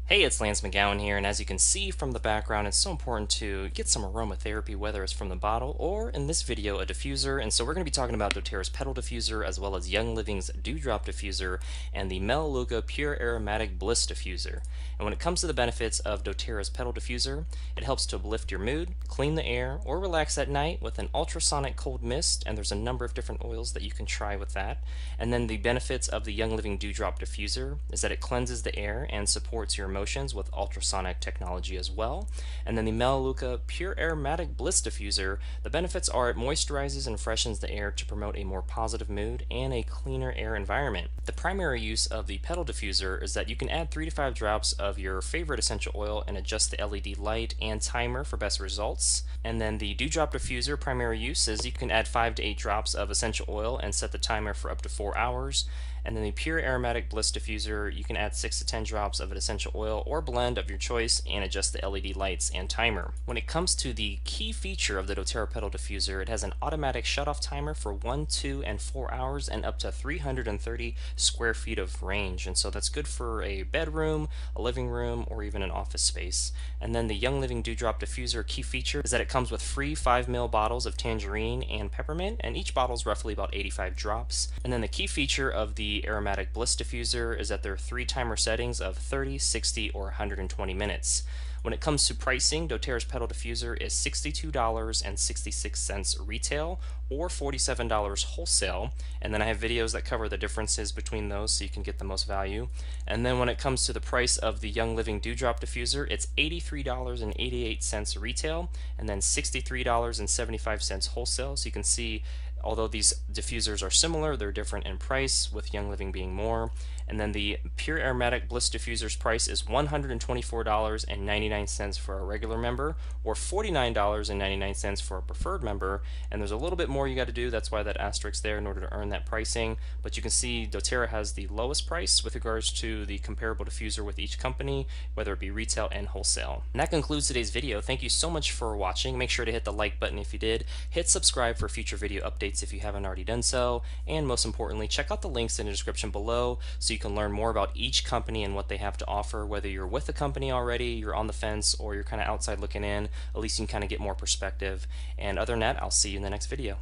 Hey, it's Lance McGowan here, and as you can see from the background, it's so important to get some aromatherapy, whether it's from the bottle or, in this video, a diffuser. And so we're going to be talking about doTERRA's Petal Diffuser, as well as Young Living's Dewdrop Diffuser, and the Melaleuca Pure Aromatic Bliss Diffuser. And when it comes to the benefits of doTERRA's Petal Diffuser, it helps to uplift your mood, clean the air, or relax at night with an ultrasonic cold mist, and there's a number of different oils that you can try with that. And then the benefits of the Young Living Dewdrop Diffuser is that it cleanses the air and supports your emotions with ultrasonic technology as well. And then the Melaleuca Pure Aromatic Bliss Diffuser, the benefits are it moisturizes and freshens the air to promote a more positive mood and a cleaner air environment. The primary use of the Petal Diffuser is that you can add 3 to 5 drops of your favorite essential oil and adjust the LED light and timer for best results. And then the Dewdrop Diffuser primary use is you can add 5 to 8 drops of essential oil and set the timer for up to 4 hours. And then the Pure Aromatic Bliss Diffuser, you can add 6 to 10 drops of an essential oil or blend of your choice and adjust the LED lights and timer. When it comes to the key feature of the doTERRA Petal Diffuser, it has an automatic shutoff timer for 1, 2, and 4 hours and up to 330 square feet of range. And so that's good for a bedroom, a living room, or even an office space. And then the Young Living Dewdrop Diffuser key feature is that it comes with free 5 ml bottles of tangerine and peppermint, and each bottle is roughly about 85 drops. And then the key feature of the Aromatic Bliss Diffuser is that there are 3 timer settings of 30, 60, or 120 minutes. When it comes to pricing, doTERRA's Petal Diffuser is $62.66 retail or $47 wholesale, and then I have videos that cover the differences between those so you can get the most value. And then when it comes to the price of the Young Living Dewdrop Diffuser, it's $83.88 retail and then $63.75 wholesale. So you can see, although these diffusers are similar, they're different in price, with Young Living being more. And then the Pure Aromatic Bliss Diffuser's price is $124.99 for a regular member, or $49.99 for a preferred member. And there's a little bit more you got to do, that's why that asterisk there, in order to earn that pricing. But you can see doTERRA has the lowest price with regards to the comparable diffuser with each company, whether it be retail and wholesale. And that concludes today's video. Thank you so much for watching. Make sure to hit the like button if you did. Hit subscribe for future video updates if you haven't already done so. And most importantly, check out the links in the description below so you can learn more about each company and what they have to offer. Whether you're with a company already, you're on the fence, or you're kind of outside looking in, at least you can kind of get more perspective. And other than that, I'll see you in the next video.